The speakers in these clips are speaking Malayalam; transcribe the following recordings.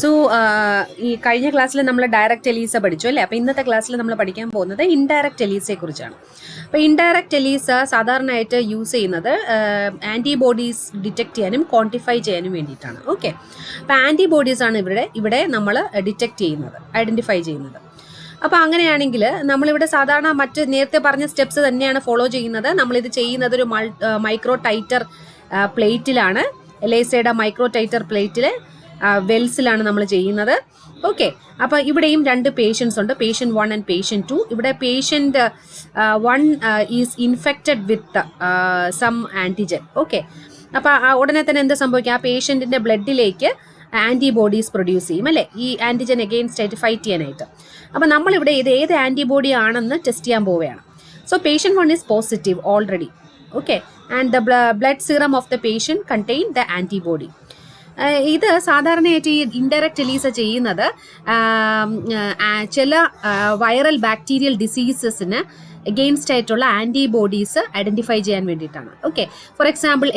സോ ഈ കഴിഞ്ഞ ക്ലാസ്സിൽ നമ്മൾ ഡയറക്റ്റ് എലീസ പഠിച്ചു അല്ലേ. അപ്പോൾ ഇന്നത്തെ ക്ലാസ്സിൽ നമ്മൾ പഠിക്കാൻ പോകുന്നത് ഇൻഡയറക്റ്റ് എലീസയെ കുറിച്ചാണ്. അപ്പോൾ ഇൻഡയറക്റ്റ് എലീസ സാധാരണയായിട്ട് യൂസ് ചെയ്യുന്നത് ആൻറ്റിബോഡീസ് ഡിറ്റക്ട് ചെയ്യാനും ക്വാണ്ടിഫൈ ചെയ്യാനും വേണ്ടിയിട്ടാണ്. ഓക്കെ, അപ്പോൾ ആൻറ്റിബോഡീസ് ആണ് ഇവിടെ നമ്മൾ ഡിറ്റക്ട് ചെയ്യുന്നത്, ഐഡൻറ്റിഫൈ ചെയ്യുന്നത്. അപ്പോൾ അങ്ങനെയാണെങ്കിൽ നമ്മളിവിടെ സാധാരണ മറ്റ് നേരത്തെ പറഞ്ഞ സ്റ്റെപ്സ് തന്നെയാണ് ഫോളോ ചെയ്യുന്നത്. നമ്മളിത് ചെയ്യുന്നത് ഒരു മൈക്രോ ടൈറ്റർ പ്ലേറ്റിലാണ്. എലൈസയുടെ മൈക്രോ ടൈറ്റർ പ്ലേറ്റിൽ വെൽസിലാണ് നമ്മൾ ചെയ്യുന്നത്. ഓക്കെ, അപ്പോൾ ഇവിടെയും രണ്ട് പേഷ്യൻസ് ഉണ്ട്, പേഷ്യൻ്റ് 1 ആൻഡ് പേഷ്യൻ്റ് 2. ഇവിടെ patient 1 is infected with some antigen. Okay, അപ്പോൾ ഉടനെ തന്നെ എന്ത് സംഭവിക്കും, ആ പേഷ്യൻറ്റിൻ്റെ ബ്ലഡിലേക്ക് ആൻറ്റിബോഡീസ് പ്രൊഡ്യൂസ് ചെയ്യും അല്ലേ, ഈ ആൻറ്റിജൻ എഗെയിൻസ്റ്റ് ആയിട്ട് ഫൈറ്റ് ചെയ്യാനായിട്ട്. അപ്പോൾ നമ്മളിവിടെ ഇത് ഏത് ആൻറ്റിബോഡി ആണെന്ന് ടെസ്റ്റ് ചെയ്യാൻ പോവുകയാണ്. So patient 1 is positive already. Okay, and the blood serum of the patient contain the antibody. ഇത് സാധാരണയായിട്ട് ഈ ഇൻഡയറക്റ്റ് എലീസ ചെയ്യുന്നത് ചില വൈറൽ ബാക്ടീരിയൽ ഡിസീസസിന് എഗെയിൻസ്റ്റ് ആയിട്ടുള്ള ആൻറ്റിബോഡീസ് ഐഡൻറ്റിഫൈ ചെയ്യാൻ വേണ്ടിയിട്ടാണ്. ഓക്കെ, ഫോർ എക്സാമ്പിൾ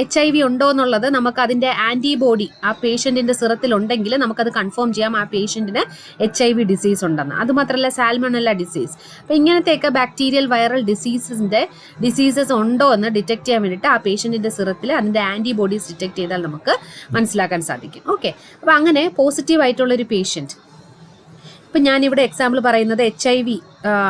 HIV ഉണ്ടോ എന്നുള്ളത് നമുക്ക് അതിൻ്റെ ആൻറ്റിബോഡി ആ പേഷ്യൻറ്റിൻ്റെ സിറത്തിലുണ്ടെങ്കിൽ നമുക്കത് കൺഫേം ചെയ്യാം ആ പേഷ്യൻറ്റിന് HIV ഡിസീസ് ഉണ്ടെന്ന്. അതുമാത്രമല്ല സാൽമണല്ല ഡിസീസ്. അപ്പോൾ ഇങ്ങനത്തെയൊക്കെ ബാക്ടീരിയൽ വൈറൽ ഡിസീസസ് ഉണ്ടോ എന്ന് ഡിറ്റക്ട് ചെയ്യാൻ വേണ്ടിയിട്ട് ആ പേഷ്യൻറ്റിൻ്റെ സിറത്തിൽ അതിൻ്റെ ആൻറ്റിബോഡീസ് ഡിറ്റക്ട് ചെയ്താൽ നമുക്ക് മനസ്സിലാക്കാൻ സാധിക്കും. ഓക്കെ, അപ്പോൾ അങ്ങനെ പോസിറ്റീവ് ആയിട്ടുള്ളൊരു പേഷ്യൻറ്റ്, ഇപ്പം ഞാനിവിടെ എക്സാമ്പിൾ പറയുന്നത് HIV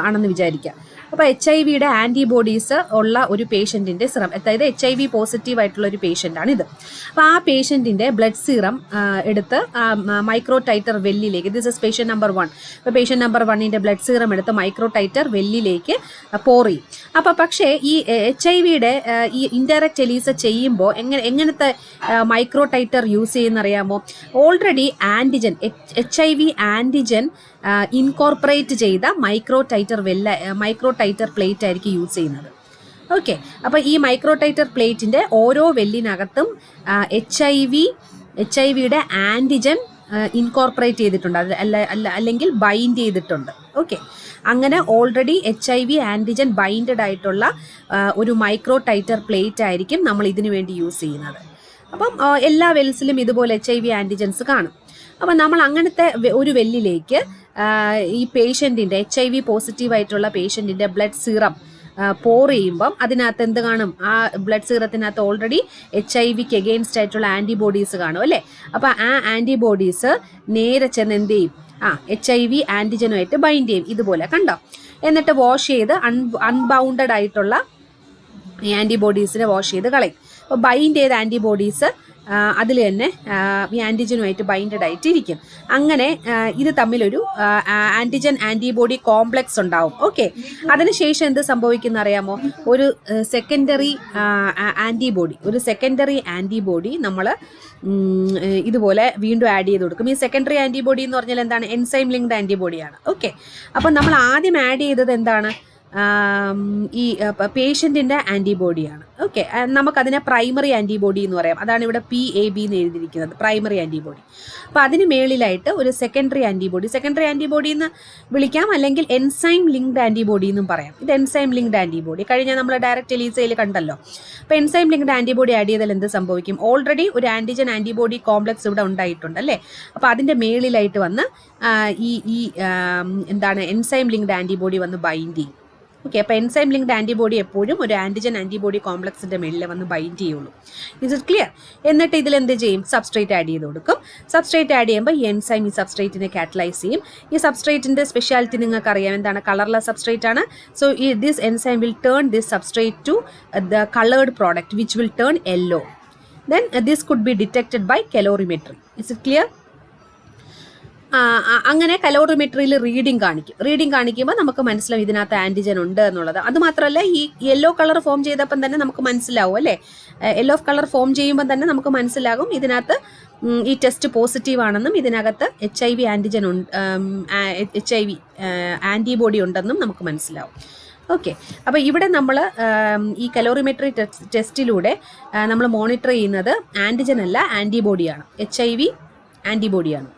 ആണെന്ന് വിചാരിക്കുക. അപ്പോൾ HIV-യുടെ ആൻറ്റിബോഡീസ് ഉള്ള ഒരു പേഷ്യൻറ്റിൻ്റെ സിറം, അതായത് HIV പോസിറ്റീവ് ആയിട്ടുള്ള ഒരു പേഷ്യൻ്റാണ് ഇത്. അപ്പോൾ ആ പേഷ്യൻറ്റിൻ്റെ ബ്ലഡ് സീറം എടുത്ത് മൈക്രോ ടൈറ്റർ വെല്ലിലേക്ക്, ദിസ് ഇസ് പേഷ്യൻ്റ് നമ്പർ 1. അപ്പോൾ പേഷ്യൻ്റ് നമ്പർ 1-ൻ്റെ ബ്ലഡ് സീറം എടുത്ത് മൈക്രോ ടൈറ്റർ വെല്ലിലേക്ക് പോർ ചെയ്യും. അപ്പോൾ പക്ഷേ ഈ HIV-യുടെ ഈ ഇൻഡയറക്റ്റ് എലീസ ചെയ്യുമ്പോൾ എങ്ങനത്തെ മൈക്രോ ടൈറ്റർ യൂസ് ചെയ്യുന്നറിയാമോ? Already antigen HIV antigen incorporate ചെയ്ത മൈക്രോ ടൈറ്റർ പ്ലേറ്റ് ആയിരിക്കും യൂസ് ചെയ്യുന്നത്. ഓക്കെ, അപ്പോൾ ഈ മൈക്രോ ടൈറ്റർ പ്ലേറ്റിൻ്റെ ഓരോ വെല്ലിനകത്തും HIV-യുടെ ആൻറ്റിജൻ ഇൻകോർപ്പറേറ്റ് ചെയ്തിട്ടുണ്ട്, അല്ലെങ്കിൽ ബൈൻഡ് ചെയ്തിട്ടുണ്ട്. ഓക്കെ, അങ്ങനെ ഓൾറെഡി HIV ആൻറ്റിജൻ ബൈൻഡഡ് ആയിട്ടുള്ള ഒരു മൈക്രോ ടൈറ്റർ പ്ലേറ്റ് ആയിരിക്കും നമ്മൾ ഇതിനു വേണ്ടി യൂസ് ചെയ്യുന്നത്. അപ്പം എല്ലാ വെൽസിലും ഇതുപോലെ HIV ആൻറ്റിജൻസ് കാണും. അപ്പം നമ്മൾ അങ്ങനത്തെ ഒരു വെല്ലിലേക്ക് ഈ പേഷ്യൻറ്റിൻ്റെ HIV പോസിറ്റീവായിട്ടുള്ള പേഷ്യൻറ്റിൻ്റെ ബ്ലഡ് സീറം പോർ ചെയ്യുമ്പം അതിനകത്ത് എന്ത് കാണും? ആ ബ്ലഡ് സീറത്തിനകത്ത് ഓൾറെഡി HIV-ക്ക് എഗെയിൻസ്റ്റ് ആയിട്ടുള്ള ആൻറ്റിബോഡീസ് കാണും അല്ലേ. അപ്പോൾ ആ ആൻറ്റിബോഡീസ് നേരെ ചെന്ന് എന്ത് ചെയ്യും? HIV ആൻറ്റിജനുമായിട്ട് ബൈൻഡ് ചെയ്യും, ഇതുപോലെ കണ്ടോ. എന്നിട്ട് വാഷ് ചെയ്ത് അൺബൗണ്ടഡ് ആയിട്ടുള്ള ആൻറ്റിബോഡീസിനെ വാഷ് ചെയ്ത് കളയും. അപ്പോൾ ബൈൻഡ് ചെയ്ത ആൻറ്റിബോഡീസ് അതിൽ തന്നെ ഈ ആൻറ്റിജനുമായിട്ട് ബൈൻഡഡ് ആയിട്ടിരിക്കും. അങ്ങനെ ഇത് തമ്മിലൊരു ആൻറ്റിബോഡി കോംപ്ലക്സ് ഉണ്ടാവും. ഓക്കെ, അതിനുശേഷം എന്ത് സംഭവിക്കുന്ന അറിയാമോ? ഒരു സെക്കൻഡറി ആൻറ്റിബോഡി നമ്മൾ ഇതുപോലെ വീണ്ടും ആഡ് ചെയ്ത് കൊടുക്കും. ഈ സെക്കൻഡറി ആൻറ്റിബോഡി എന്ന് പറഞ്ഞാൽ എന്താണ്? Enzyme linked ആൻറ്റിബോഡിയാണ്. ഓക്കെ, അപ്പം നമ്മൾ ആദ്യം ആഡ് ചെയ്തത് എന്താണ്? ഈ പേഷ്യൻറ്റിൻ്റെ ആൻറ്റിബോഡിയാണ്. ഓക്കെ, നമുക്കതിനെ പ്രൈമറി ആൻറ്റിബോഡി എന്ന് പറയാം. അതാണ് ഇവിടെ PAB എന്ന് എഴുതിയിരിക്കുന്നത്, പ്രൈമറി ആൻറ്റിബോഡി. അപ്പോൾ അതിന് മേളിലായിട്ട് ഒരു സെക്കൻഡറി ആൻറ്റിബോഡി എന്ന് വിളിക്കാം, അല്ലെങ്കിൽ എൻസൈം ലിങ്ക്ഡ് ആൻറ്റിബോഡി എന്നും പറയാം. ഇത് എൻസൈം ലിങ്ക്ഡ് ആൻറ്റിബോഡി കഴിഞ്ഞ നമ്മൾ ഡയറക്റ്റ് എലീസയിൽ കണ്ടല്ലോ. അപ്പോൾ എൻസൈം ലിങ്ക്ഡ് ആൻറ്റിബോഡി ആഡ് ചെയ്താൽ എന്ത് സംഭവിക്കും? ഓൾറെഡി ഒരു ആൻറ്റിജൻ ആൻറ്റിബോഡി കോംപ്ലക്സ് ഇവിടെ ഉണ്ടായിട്ടുണ്ട് അല്ലേ. അപ്പോൾ അതിൻ്റെ മേളിലായിട്ട് വന്ന് ഈ എന്താണ് എൻസൈം ലിങ്ക്ഡ് ആൻറ്റിബോഡി വന്ന് ബൈൻഡ് ചെയ്യും. ഓക്കെ, അപ്പോൾ എൻസൈം ലിങ്ക്ഡ് ആൻറ്റിബോഡി എപ്പോഴും ഒരു ആൻറ്റിജൻ ആൻറ്റിബോഡി കോംപ്ലക്സിൻ്റെ മേളിൽ വന്ന് ബൈൻഡ് ചെയ്യുള്ളൂ. Is it clear? എന്നിട്ട് ഇതിൽ എന്ത് ചെയ്യും? സബ്സ്ട്രേറ്റ് ആഡ് ചെയ്ത് കൊടുക്കും. സബ്സ്ട്രേറ്റ് ആഡ് ചെയ്യുമ്പോൾ ഈ എൻസൈം ഈ സബ്സ്ട്രേറ്റിനെ കാറ്റലൈസ് ചെയ്യും. ഈ സബ്സ്ട്രേറ്റിൻ്റെ സ്പെഷ്യാലിറ്റി നിങ്ങൾക്ക് അറിയാം, എന്താണ്? കളർലെസ് സബ്സ്ട്രേറ്റ് ആണ്. So this enzyme will turn this substrate to the coloured product which will turn yellow. Then this could be detected by colorimetry. Is it clear? അങ്ങനെ കലോറിമെട്രിയിൽ റീഡിങ് കാണിക്കുമ്പോൾ നമുക്ക് മനസ്സിലാവും ഇതിനകത്ത് ആൻറ്റിജൻ ഉണ്ട് എന്നുള്ളത്. അതുമാത്രമല്ല ഈ യെല്ലോ കളർ ഫോം ചെയ്തപ്പം തന്നെ നമുക്ക് മനസ്സിലാവും അല്ലേ. യെല്ലോ കളർ ഫോം ചെയ്യുമ്പോൾ തന്നെ നമുക്ക് മനസ്സിലാകും ഇതിനകത്ത് ഈ ടെസ്റ്റ് പോസിറ്റീവ് ആണെന്നും ഇതിനകത്ത് HIV ആൻറ്റിബോഡി ഉണ്ടെന്നും നമുക്ക് മനസ്സിലാവും. ഓക്കെ, അപ്പോൾ ഇവിടെ നമ്മൾ ഈ കലോറിമെട്രി ടെസ്റ്റിലൂടെ നമ്മൾ മോണിറ്റർ ചെയ്യുന്നത് ആൻറ്റിജൻ അല്ല, ആൻറ്റിബോഡിയാണ്. HIV ആൻറ്റിബോഡിയാണ്.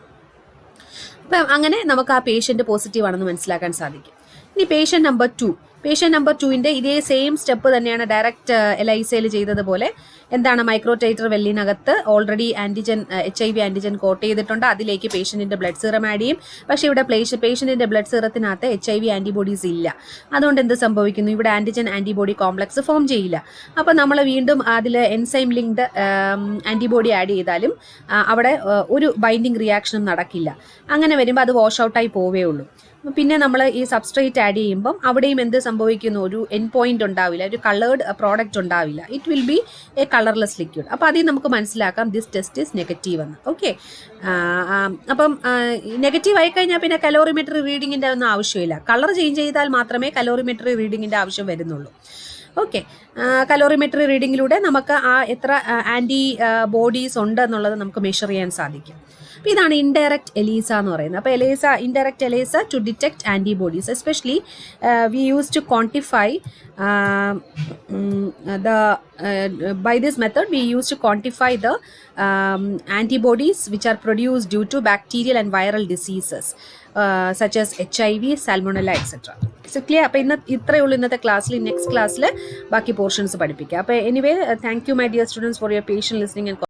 അപ്പം അങ്ങനെ നമുക്ക് ആ പേഷ്യൻ്റ് പോസിറ്റീവ് ആണെന്ന് മനസ്സിലാക്കാൻ സാധിക്കും. ഇനി പേഷ്യൻ്റ് നമ്പർ 2 പേഷ്യൻ്റ് നമ്പർ 2ൻ്റെ ഇതേ സെയിം സ്റ്റെപ്പ് തന്നെയാണ് ഡയറക്റ്റ് എലൈസയിൽ ചെയ്തതുപോലെ. എന്താണ്, മൈക്രോ ടൈറ്റർ വെല്ലിനകത്ത് already antigen HIV antigen coat ചെയ്തിട്ടുണ്ട്. അതിലേക്ക് പേഷ്യൻറ്റിൻ്റെ ബ്ലഡ് സീറം ആഡ് ചെയ്യും. പക്ഷേ ഇവിടെ പേഷ്യൻറ്റിൻ്റെ ബ്ലഡ് സീറത്തിനകത്ത് HIV ആൻറ്റിബോഡീസ് ഇല്ല. അതുകൊണ്ട് എന്ത് സംഭവിക്കുന്നു, ഇവിടെ ആൻറ്റിജൻ ആൻറ്റിബോഡി കോംപ്ലക്സ് ഫോം ചെയ്യില്ല. അപ്പോൾ നമ്മൾ വീണ്ടും അതിൽ എൻസൈം ലിങ്ക്ഡ് ആൻറ്റിബോഡി ആഡ് ചെയ്താലും അവിടെ ഒരു ബൈൻഡിങ് റിയാക്ഷനും നടക്കില്ല. അങ്ങനെ വരുമ്പോൾ അത് വാഷ് ഔട്ടായി പോവേ ഉള്ളൂ. പിന്നെ നമ്മൾ ഈ സബ്സ്ട്രേറ്റ് ആഡ് ചെയ്യുമ്പം അവിടെയും എന്ത് സംഭവിക്കുന്നു, ഒരു എൻ പോയിന്റ് ഉണ്ടാവില്ല, ഒരു കളേർഡ് പ്രോഡക്റ്റ് ഉണ്ടാവില്ല. It will be A colourless liquid. അപ്പോൾ അതിൽ നമുക്ക് മനസ്സിലാക്കാം ദിസ് ടെസ്റ്റ് ഈസ് നെഗറ്റീവ് എന്ന്. ഓക്കെ, അപ്പം നെഗറ്റീവ് ആയി കഴിഞ്ഞാൽ പിന്നെ കലോറിമെട്രി റീഡിങ്ങിൻ്റെ ഒന്നും ആവശ്യമില്ല. കളർ ചേഞ്ച് ചെയ്താൽ മാത്രമേ കലോറിമെട്രി റീഡിങ്ങിൻ്റെ ആവശ്യം വരുന്നുള്ളൂ. ഓക്കെ, കലോറിമെട്രി റീഡിങ്ങിലൂടെ നമുക്ക് എത്ര ആൻറ്റി ബോഡീസ് ഉണ്ട് എന്നുള്ളത് നമുക്ക് മെഷർ ചെയ്യാൻ സാധിക്കും. അപ്പോൾ ഇതാണ് ഇൻഡയറക്റ്റ് എലീസ എന്ന് പറയുന്നത്. അപ്പോൾ indirect ELISA to detect antibodies, especially we use to quantify by this method we use to quantify the antibodies which are produced due to bacterial and viral diseases such as HIV, salmonella, etc. So clear? അപ്പോൾ ഇത്രയേ ഉള്ളൂ ഇന്നത്തെ ക്ലാസ്സിൽ. നെക്സ്റ്റ് ക്ലാസ്സിൽ ബാക്കി പോർഷൻസ് പഠിപ്പിക്കാം. അപ്പോൾ anyway, thank you my dear students for your patient listening and